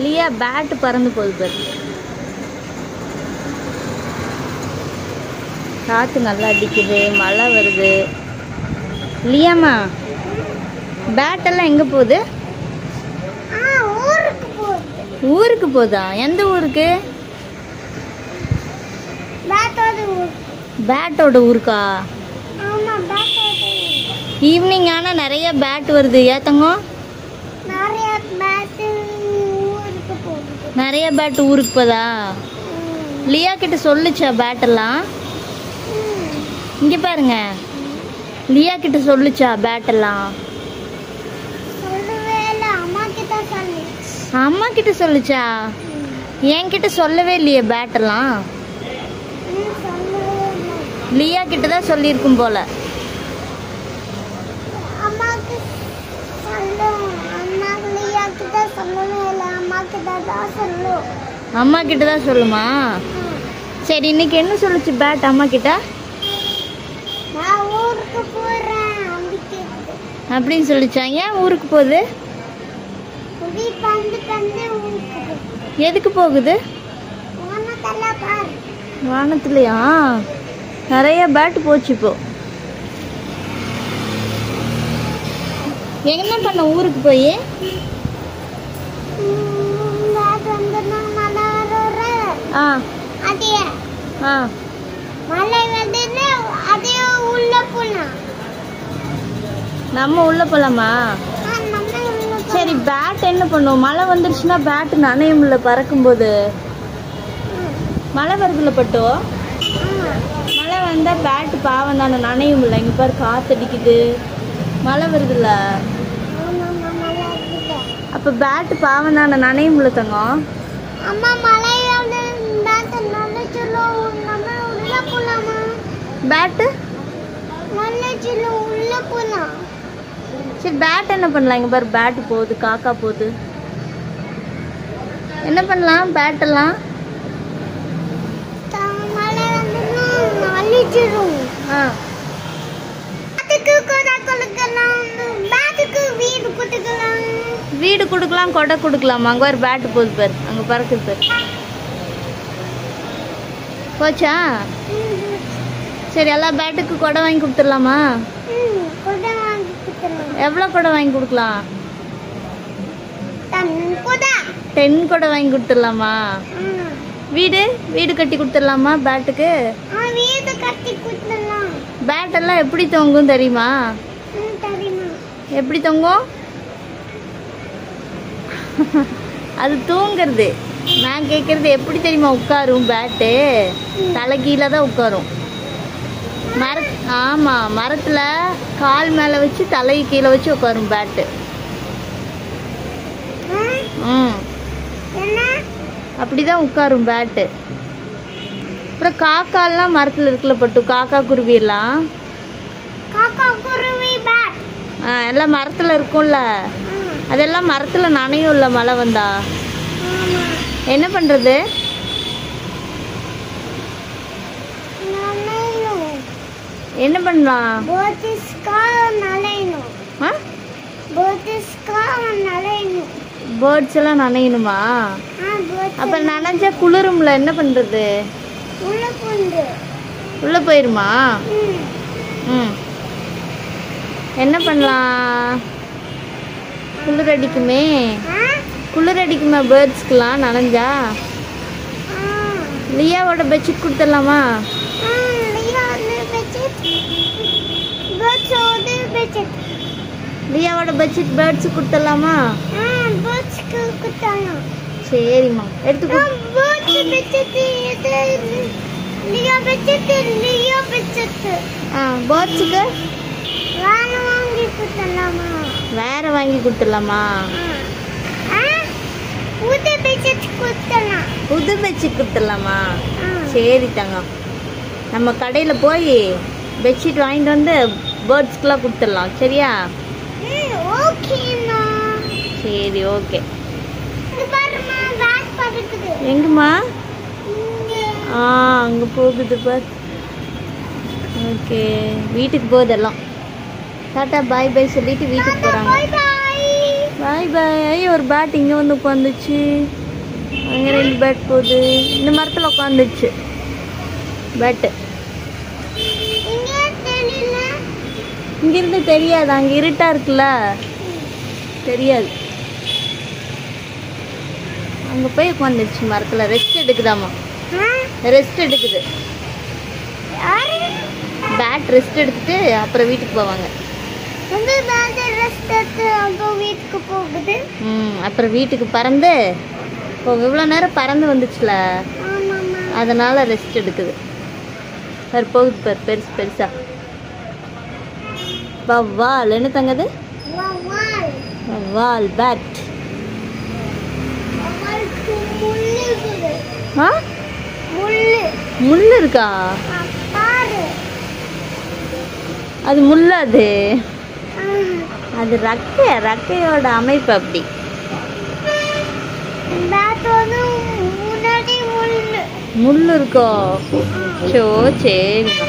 லியா bad பறந்து போகுது பாரு. காற்று நல்லா அடிக்குது, மழை வருது. லியாம்மா பேட்டெல்லாம் எங்கே போகுது? ஊருக்கு போதா? எந்த ஊருக்கு? பேட்டோட ஊருக்கா? ஈவினிங் ஆனால் நிறைய பேட் வருது. ஏத்தங்கம் நிறைய பேட் ஊருக்கு போதா? லியா கிட்ட சொல்லுச்சா பேட்டெல்லாம்? இங்கே பாருங்க, லியா கிட்ட சொல்லுச்சா பேட்டெல்லாம்? அம்மா கிட்ட சொல்லுச்சா? என்கிட்ட சொல்லவே இல்லையே பேட்டெல்லாம். லியா கிட்ட தான் சொல்லியிருக்கும் போல. அம்மா கிட்ட தான் சொல்லுமா? சரி, இன்னைக்கு என்ன சொல்லுச்சு பேட் அம்மா கிட்ட? அப்படின்னு சொல்லிச்சா? ஏன் ஊருக்கு போகுது? எதுக்கு போகுது? வானத்துலயா? நிறைய பேட் போச்சு. இப்போ என்ன பண்ண ஊருக்கு போய்? நம்ம உள்ள போலாமா? சரி, பேட் என்ன பண்ணுவோம்? மழை வந்துருச்சுன்னா பேட் நனையும்ல பறக்கும்போது. மழை வருதுல பட்டோ? மழை வந்தா பேட் பாவம் தானே, நனையும்ல. இங்க பாரு, காத்தடிக்குது, மழை வருதுல்ல. அப்ப பேட் பாவம் தானே, நனையும்ல தங்கம். பேட்டு சரி, பேட் என்ன பண்ணலாம்? இங்க பாரு, பேட் போகுது, காக்கா போகுது. என்ன பண்ணலாம் பேட்டெல்லாம்? வீடு கொடுக்கலாம், கொடை கொடுக்கலாமா? அங்க ஒரு பேட் போகுது பாரு, அங்க பறக்குது பாரு. போச்சா? சரி, எல்லா பேட்டுக்கு கொடை வாங்கி கொடுத்துடலாமா? எவ்வளோ கொடை வாங்கி கொடுக்கலாம்? 10 கொடை வாங்கி கொடுத்துடலாமா? வீடு கட்டி கொடுத்துடலாமா பேட்டுக்கு? பேட் எல்லாம் எப்படி தொங்கும் தெரியுமா? எப்படி தொங்கும்? அது தூங்குறது. நான் கேட்கறது எப்படி தெரியுமா உட்காரும்? பேட்டு தலை கீழே தான் உட்காரும். ஆமா, மரத்துல கால் மேல வச்சு தலை கீழே வச்சு உட்காரும் பேட்டு. அப்படிதான் உட்காரும் பேட்டு. அப்புறம் காக்காலாம் மரத்துல இருக்குல்ல பட்டு, காக்கா குருவி எல்லாம் எல்லாம் மரத்துல இருக்கும்ல. அதெல்லாம் மரத்துல நனையும்ல மழை வந்தா. என்ன பண்றது? என்ன பண்ணலாம்? பேர்ட்ஸ் எல்லாம் நனையணுமா? அப்ப நனைஞ்சா குளிரும்ல, என்ன பண்றது? உள்ள போயிருமா? என்ன பண்ணலாம்? குளிர் அடிக்குமே, குளிர் அடிக்குமா பேர்ட்ஸ்க்குலாம் நனைஞ்சா? லியாவோட பெட்ஷீட் கொடுத்துடலாமா? லியாவோட பெட்ஷீட் பேர்ட்ஸ் கொடுத்துடலாமா? சரிம்மா, எடுத்துக்கோ. பேர்ட்ஸுக்கு வேற வாங்கி கொடுத்துடலாமா? புது பெட்ஷீட் கொடுத்துடலாமா? சரி தங்கம், நம்ம கடையில் போய் பெட்ஷீட் வாங்கிட்டு வந்து பேர்ட்ஸ்க்குலாம் கொடுத்துடலாம். சரியா? சரி, ஓகே. எங்கம்மா? அங்கே போகுது பார். ஓகே, வீட்டுக்கு போகுதெல்லாம். டாட்டா பாய் பாய் சொல்லிட்டு வீட்டுக்கு போகிறாங்க. பாய் பாய். ஒரு பேட் இங்கே வந்து உட்காந்துச்சு, அங்கே 2 பேட் போகுது. இந்த மரத்தில் உட்காந்துச்சு பேட்டு. இங்கிருந்து தெரியாது, அங்கே இருட்டா இருக்குல்ல, தெரியாது. அங்கே போய் உட்காந்துச்சு மரத்தில். ரெஸ்ட் எடுக்குதாமா, ரெஸ்ட் எடுக்குது. பேட் ரெஸ்ட் எடுத்துட்டு அப்புறம் வீட்டுக்கு போவாங்க. அப்புறம் வீட்டுக்கு பறந்து இப்போ இவ்வளோ நேரம் பறந்து வந்துச்சுல, அதனால ரெஸ்ட் எடுக்குது. பாரு போகுது பாரு, பெருசு பெருசா. வவ்வால் என்ன தங்கது? வவ்வால் பேட். முள்ளு இருக்கா? அது முள்ளாது, அது ரக்கையோட அமைப்பு அப்படி. முள்ளு இருக்கோ? சோ சரிம்மா.